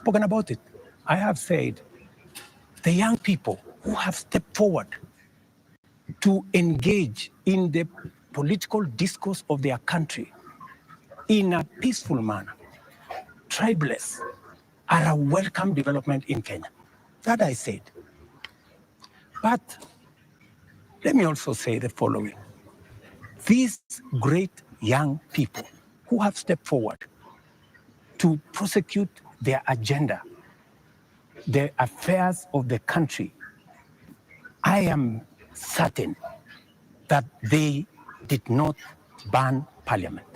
spoken about it. I have said the young people who have stepped forward to engage in the political discourse of their country in a peaceful manner, tribeless, are a welcome development in Kenya. That I said. But let me also say the following. These great young people who have stepped forward to prosecute their agenda, the affairs of the country, I am certain that they did not ban parliament.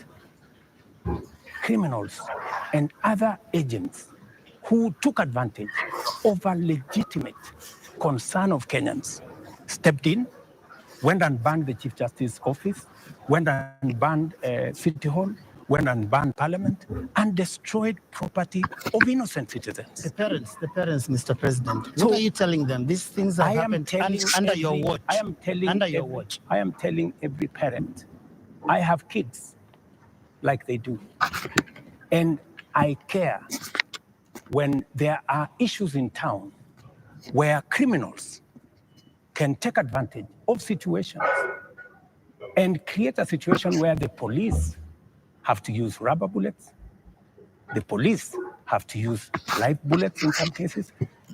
Criminals and other agents who took advantage of a legitimate concern of Kenyans stepped in, went and banned the Chief Justice's office, went and banned City Hall, went and banned Parliament, and destroyed property of innocent citizens. The parents, Mr. President, what are you telling them? These things have happened under your watch. I am telling every parent, I have kids like they do. And I care when there are issues in town where criminals can take advantage of situations and create a situation where the police have to use rubber bullets, the police have to use live bullets in some cases,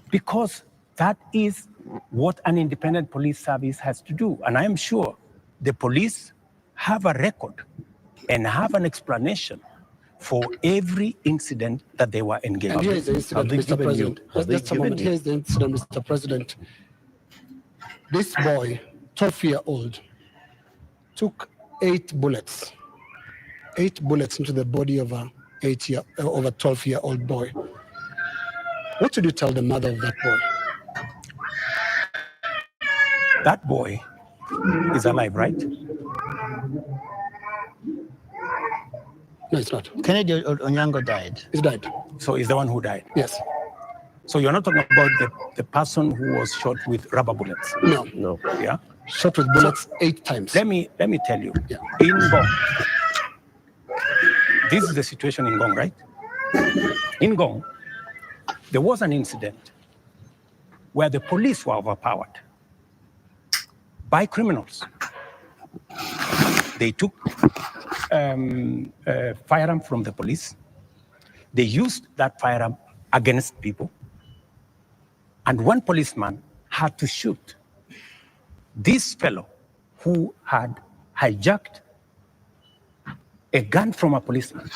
because that is what an independent police service has to do. And I am sure the police have a record and have an explanation for every incident that they were engaged in. And here is the incident, Mr. President. Just a moment. Here is the incident, Mr. President. This boy, 12-year-old, took 8 bullets into the body of a 12-year-old boy. What should you tell the mother of that boy? That boy is alive, right? No, it's not. Kennedy Onyango died. He's died. So he's the one who died? Yes. So you're not talking about the person who was shot with rubber bullets? No. Yeah? Shot with bullets 8 times. Let me tell you. Yeah. In Gong, this is the situation in Gong, right? In Gong, there was an incident where the police were overpowered by criminals. They took firearm from the police. They used that firearm against people. And one policeman had to shoot this fellow who had hijacked a gun from a policeman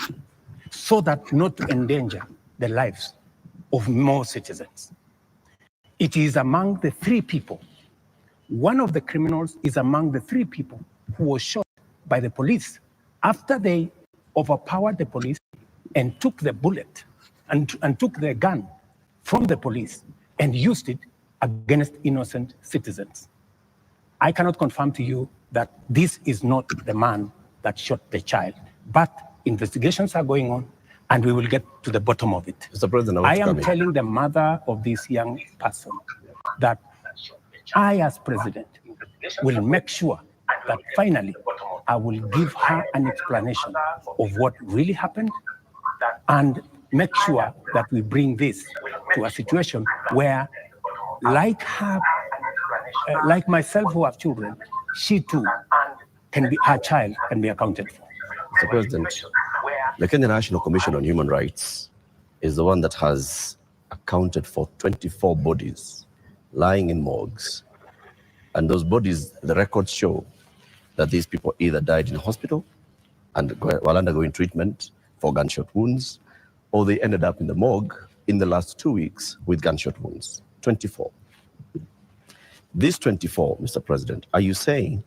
so that not to endanger the lives of more citizens. It is among the 3 people. One of the criminals is among the 3 people who was shot by the police after they overpowered the police and took the bullet and took the gun from the police and used it against innocent citizens. I cannot confirm to you that this is not the man that shot the child, but investigations are going on and we will get to the bottom of it. Mr. President, I am telling the mother of this young person that I, as president, will make sure that finally I will give her an explanation of what really happened and make sure that we bring this to a situation where, like her, like myself who have children, she too her child can be accounted for. Mr. President, the Kenya National Commission on Human Rights is the one that has accounted for 24 bodies lying in morgues. And those bodies, the records show that these people either died in hospital and while undergoing treatment for gunshot wounds, or they ended up in the morgue in the last 2 weeks with gunshot wounds. 24. These 24, Mr. President, are you saying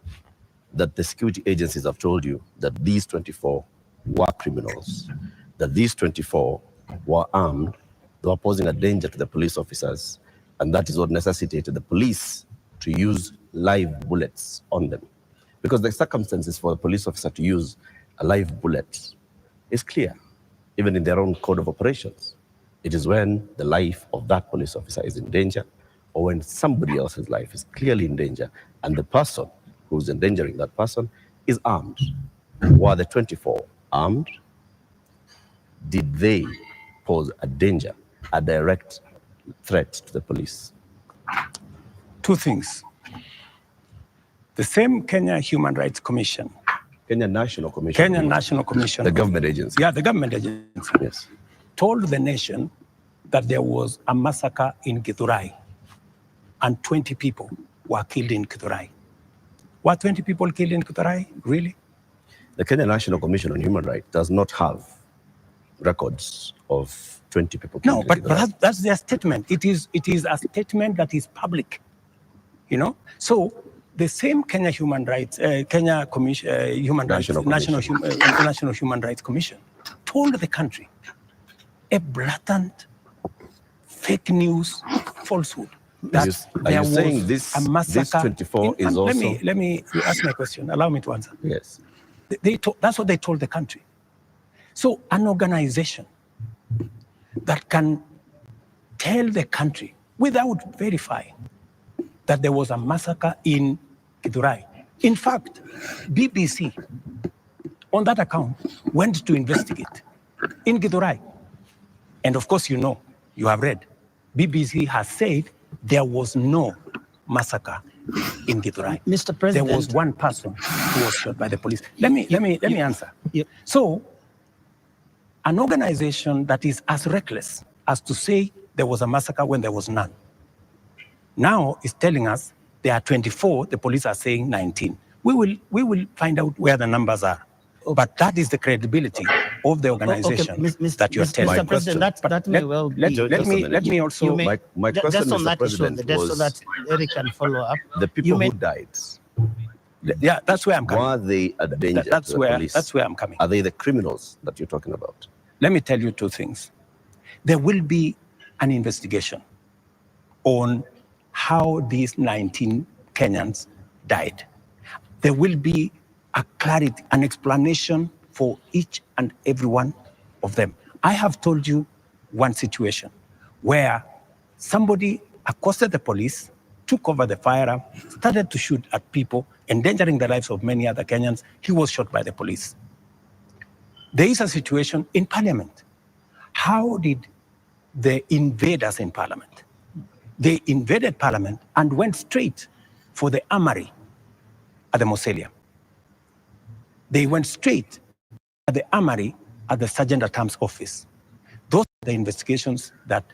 that the security agencies have told you that these 24 were criminals, that these 24 were armed, they were posing a danger to the police officers, and that is what necessitated the police to use live bullets on them? Because the circumstances for a police officer to use a live bullet is clear, even in their own code of operations. It is when the life of that police officer is in danger, or when somebody else's life is clearly in danger, and the person who's endangering that person is armed. Were the 24 armed? Did they pose a danger a direct threat to the police? Two things. The same Kenya Human Rights Commission. Kenya National Commission. Kenya National Commission. The government agency. Yeah, the government agency. Yes. Told the nation that there was a massacre in Githurai and 20 people were killed in Githurai. Were 20 people killed in Githurai? Really? The Kenya National Commission on Human Rights does not have records of 20 people killed. No, but that's their statement. It is a statement that is public, you know? So the same Kenya Human Rights, Kenya Commission, National Human Rights Commission told the country a blatant fake news falsehood. Are you saying this 24 is also... Let me ask my question. Allow me to answer. Yes. That's what they told the country. So an organization that can tell the country without verifying that there was a massacre in Githurai. In fact, BBC, on that account, went to investigate in Githurai. And of course, you have read, BBC has said there was no massacre in Githurai. Mr. President, there was one person who was shot by the police. Let me answer. So, an organization that is as reckless as to say there was a massacre when there was none, now is telling us there are 24, the police are saying 19. We will find out where the numbers are. But that is the credibility of the organization that you're telling. Mr. President, that may well be. Let me also... My question, just on Mr. that President, issue, so that Eric can follow up. The people who died, yeah, that's where I'm coming. were they a danger to the police? That's where I'm coming. Are they the criminals that you're talking about? Let me tell you two things. There will be an investigation on how these 19 Kenyans died. There will be a clarity, an explanation for each and every one of them. I have told you one situation where somebody accosted the police, took over the firearm, started to shoot at people, endangering the lives of many other Kenyans. He was shot by the police. There is a situation in Parliament. How did the invaders in Parliament? They invaded Parliament and went straight for the armory at the Mausoleum. They went straight at the armory at the Sergeant at Arms office. Those are the investigations that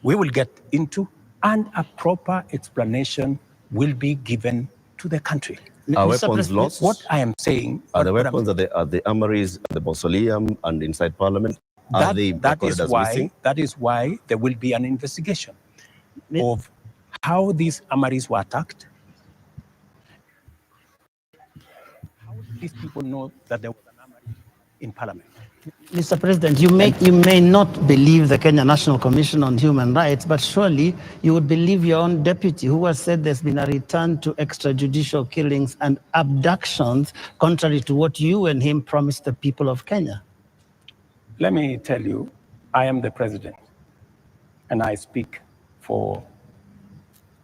we will get into, and a proper explanation will be given to the country. Are weapons lost? What I am saying... Are the weapons at the armories, at the Mausoleum, and inside Parliament? That is why there will be an investigation of how these armories were attacked. How did these people know that there was an armory in Parliament? Mr. President, you may not believe the Kenya National Commission on Human Rights, but surely you would believe your own deputy, who has said there's been a return to extrajudicial killings and abductions, contrary to what you and him promised the people of Kenya. Let me tell you, I am the president, and I speak for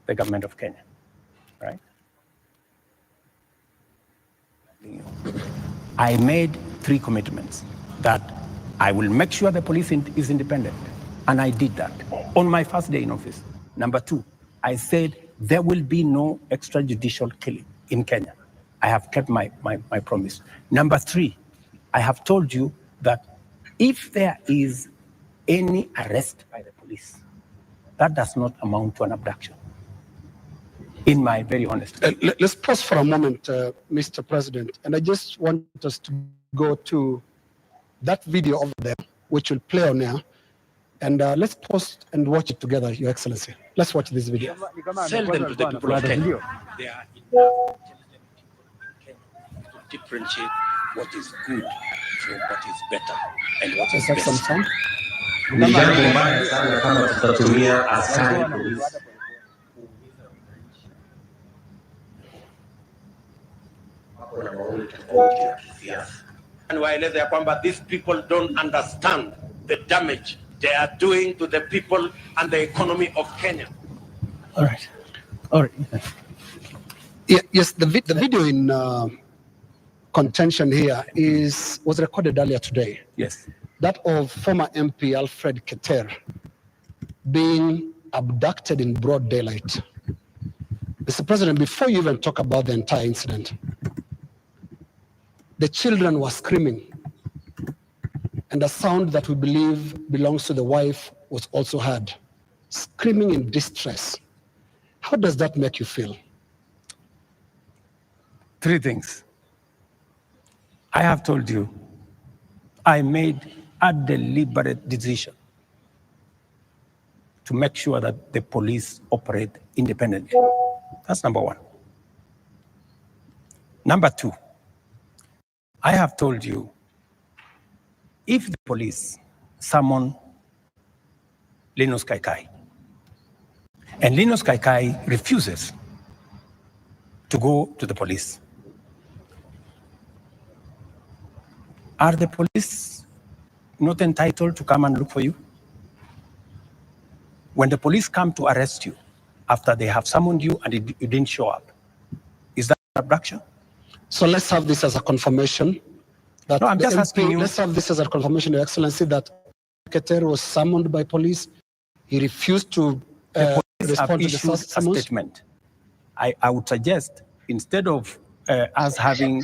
the government of Kenya, right? I made 3 commitments that I will make sure the police is independent, and I did that on my first day in office. Number 2, I said there will be no extrajudicial killing in Kenya. I have kept my promise. Number 3, I have told you that if there is any arrest by the police, that does not amount to an abduction, in my very honest opinion. Let's pause for a moment, Mr. President, and I just want us to go to that video over there, which will play on air, and let's pause and watch it together, Your Excellency. Let's watch this video. Sell them to the people of Kenya. They are intelligent people in Kenya to differentiate what is good from what is better and what is best. Ni jambo mbaya sana kama tutatumia askari polisi. And waeleze ya kwamba these people don't understand the damage they are doing to the people and the economy of Kenya. All right. Yeah, yes, the video in contention here was recorded earlier today. Yes. That of former MP Alfred Keter, being abducted in broad daylight. Mr. President, before you even talk about the entire incident, the children were screaming, and a sound that we believe belongs to the wife was also heard, screaming in distress. How does that make you feel? Three things. I have told you, I made a deliberate decision to make sure that the police operate independently. That's number one. Number two, I have told you, if the police summon Linus Kaikai, and Linus Kaikai refuses to go to the police, are the police not entitled to come and look for you? When the police come to arrest you after they have summoned you and you didn't show up, is that abduction? So let's have this as a confirmation. That no, I'm just asking you. Let's have this as a confirmation, Your Excellency, that Keter was summoned by police. He refused to respond to the summons. Statement. I would suggest, instead of us having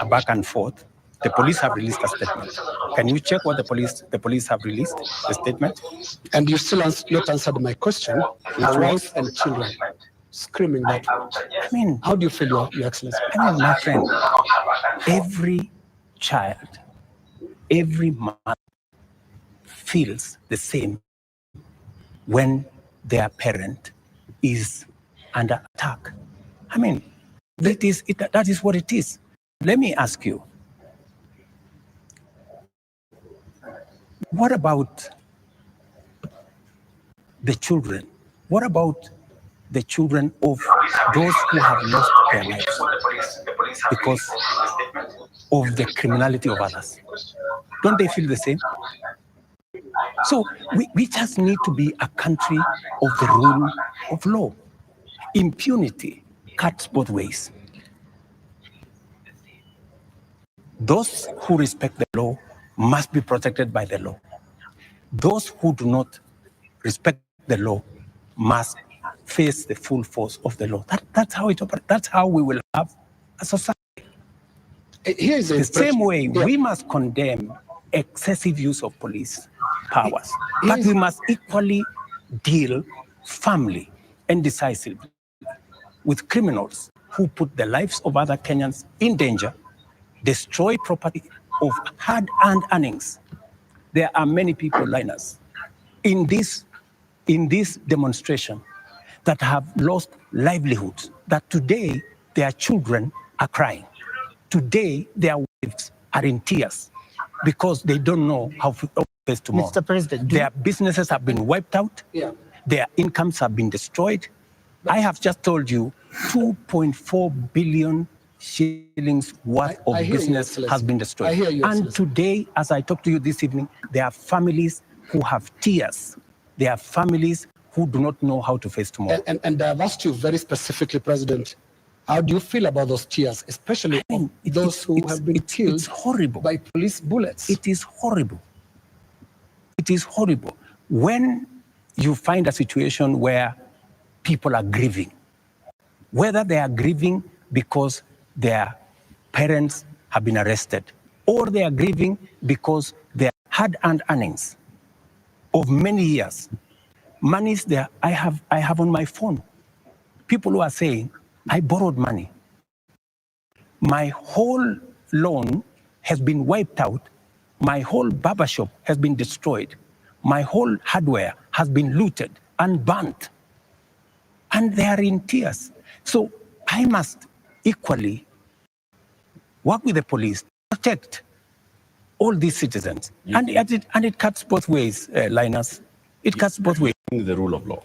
a back and forth, the police have released a statement. Can you check what the police have released, the statement? And you still not answered my question. The wife and children screaming that. I mean, how do you feel, Your Excellency? I mean, my friend, every child, every mother feels the same when their parent is under attack. I mean, that is what it is. Let me ask you, what about the children? What about the children of those who have lost their lives because of the criminality of others? Don't they feel the same? So we just need to be a country of the rule of law. Impunity cuts both ways. Those who respect the law must be protected by the law. Those who do not respect the law must face the full force of the law. That's how it operates. That's how we will have a society. Here is the same way we must condemn excessive use of police powers, but we must equally deal firmly and decisively with criminals who put the lives of other Kenyans in danger, destroy property of hard-earned earnings. There are many people, Linus, in this demonstration that have lost livelihoods, that today their children are crying. Today their wives are in tears because they don't know how to face tomorrow. Mr. President, their businesses have been wiped out. Their incomes have been destroyed. I have just told you 2.4 billion shillings worth of business has been destroyed. And today, as I talk to you this evening, there are families who have tears. There are families who do not know how to face tomorrow. And I've asked you very specifically, President, how do you feel about those tears, especially those who have been killed by police bullets? It is horrible. It is horrible. When you find a situation where people are grieving, whether they are grieving because their parents have been arrested, or they are grieving because their hard-earned earnings of many years, monies there I have on my phone. People who are saying, I borrowed money. My whole loan has been wiped out. My whole barbershop has been destroyed. My whole hardware has been looted and burnt. And they are in tears. So I must equally work with the police to protect all these citizens. And it cuts both ways, Linus. It cuts both ways. The rule of law.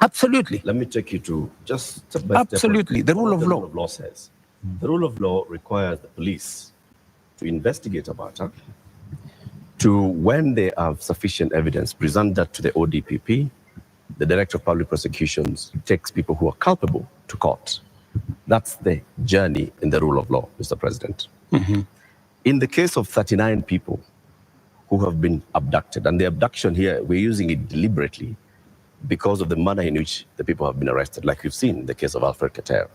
Absolutely. Let me take you to just step by step. Absolutely. The rule of law. The rule of law says. The rule of law requires the police to investigate a matter, to, when they have sufficient evidence, present that to the ODPP. The Director of Public Prosecutions takes people who are culpable to court. That's the journey in the rule of law, Mr. President. In the case of 39 people who have been abducted, and the abduction here, we're using it deliberately, because of the manner in which the people have been arrested, like we've seen in the case of Alfred Keter.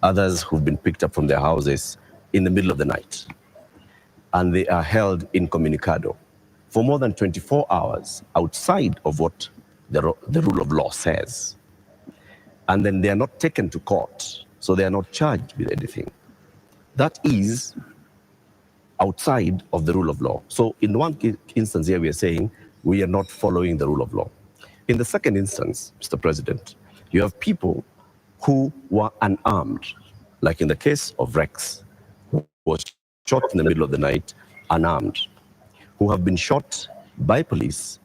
Others who've been picked up from their houses in the middle of the night, and they are held incommunicado for more than 24 hours outside of what the rule of law says. And then they are not taken to court, so they are not charged with anything. That is outside of the rule of law. So in one instance here, we are saying we are not following the rule of law. In the second instance, Mr. President, you have people who were unarmed, like in the case of Rex, who was shot in the middle of the night, unarmed, who have been shot by police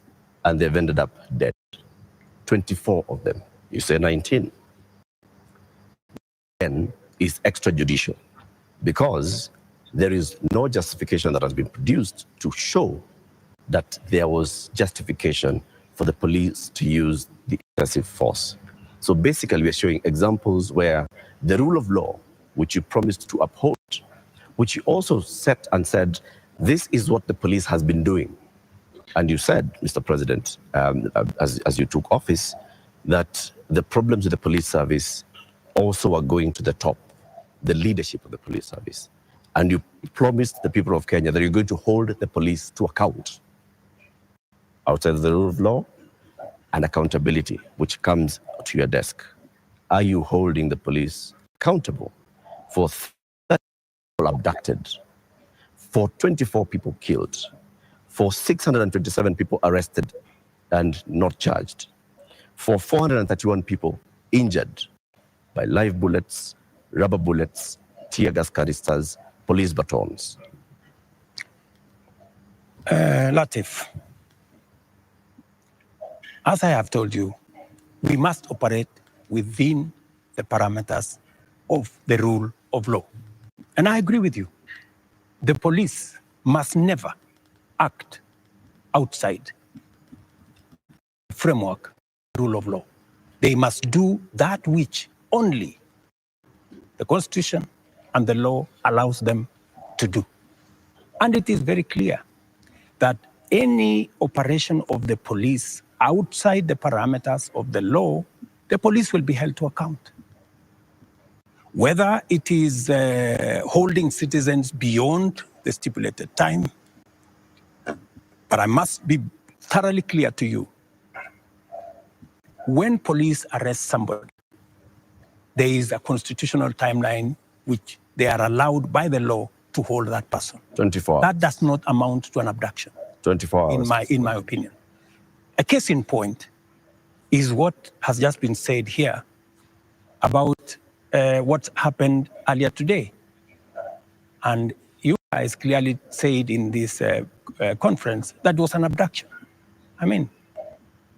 and they've ended up dead. 24 of them. You say 19. Then is extrajudicial because there is no justification that has been produced to show that there was justification for the police to use the excessive force. So basically, we are showing examples where the rule of law, which you promised to uphold, which you also set and said, this is what the police has been doing. And you said, Mr. President, as you took office, that the problems with the police service also are going to the top, the leadership of the police service. And you promised the people of Kenya that you're going to hold the police to account outside of the rule of law and accountability, which comes to your desk. Are you holding the police accountable for 30 people abducted, for 24 people killed, for 627 people arrested and not charged, for 431 people injured by live bullets, rubber bullets, tear gas canisters, police batons? Latif, as I have told you, we must operate within the parameters of the rule of law. And I agree with you. The police must never act outside the framework, rule of law. They must do that which only the Constitution and the law allows them to do. And it is very clear that any operation of the police outside the parameters of the law, the police will be held to account. Whether it is holding citizens beyond the stipulated time, but I must be thoroughly clear to you. When police arrest somebody, there is a constitutional timeline which they are allowed by the law to hold that person. 24 hours. That does not amount to an abduction. 24 hours. In my opinion. A case in point is what has just been said here about what happened earlier today. And you guys clearly said in this conference that was an abduction. I mean,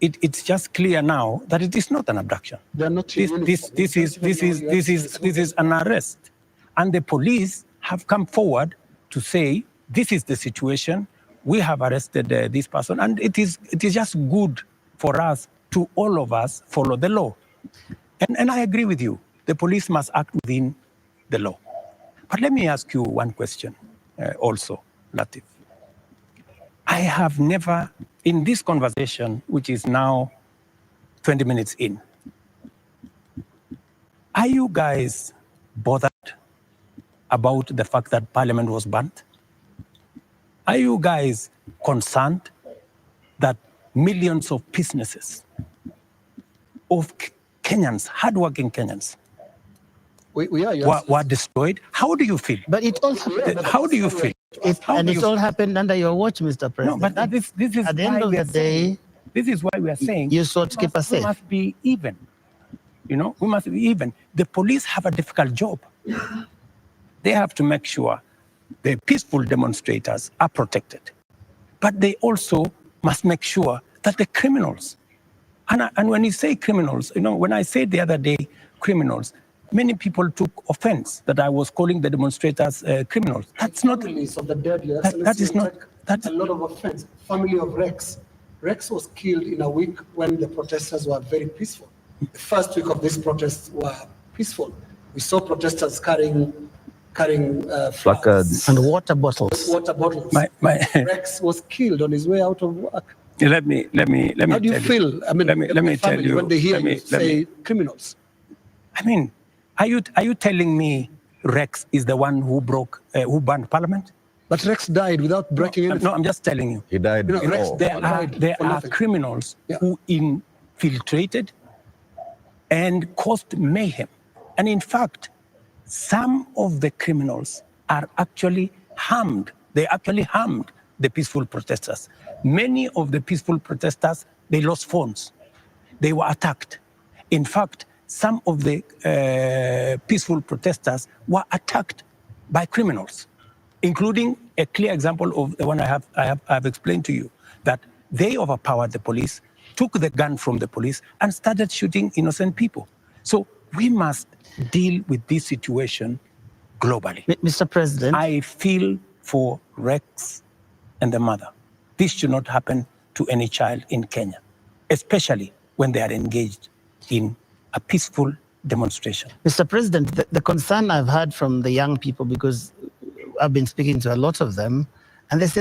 it's just clear now that it is not an abduction. They're not This is an arrest. And the police have come forward to say, this is the situation. We have arrested this person. And it is just good for us to all of us follow the law. And I agree with you. The police must act within the law. But let me ask you one question also, Latif. I have never, in this conversation, which is now 20 minutes in, are you guys bothered about the fact that Parliament was burnt? Are you guys concerned that millions of businesses, of Kenyans, hardworking Kenyans, were destroyed? How do you feel? But it all happened. How do you feel? It all happened under your watch, Mr. President. No, but this is at the end of the day, this is why we are saying you sought to keep us safe. We must be even. You know, we must be even. The police have a difficult job. They have to make sure the peaceful demonstrators are protected. But they also must make sure that the criminals, and when you say criminals, you know, when I said the other day criminals, many people took offense that I was calling the demonstrators criminals. That's not. Families of the dead, that is not. That's a lot of offense. Family of Rex. Rex was killed in a week when the protesters were very peaceful. The first week of these protests were peaceful. We saw protesters carrying placards and water bottles. Rex was killed on his way out of work. Let me How do you tell feel? I mean, let me tell family, you when they hear let me- you say criminals. I mean, are you telling me Rex is the one who banned Parliament? But Rex died without breaking anything. No, I'm just telling you. He died You know, Rex before. There for are nothing. criminals Yeah. who infiltrated and caused mayhem. And in fact, some of the criminals are actually harmed. They actually harmed the peaceful protesters. Many of the peaceful protesters, they lost phones. They were attacked. In fact, some of the peaceful protesters were attacked by criminals, including a clear example of the one I have explained to you, that they overpowered the police, took the gun from the police, and started shooting innocent people. So we must deal with this situation globally. Mr. President. I feel for Rex and the mother. This should not happen to any child in Kenya, especially when they are engaged in a peaceful demonstration. Mr. President, the concern I've heard from the young people, because I've been speaking to a lot of them, and they say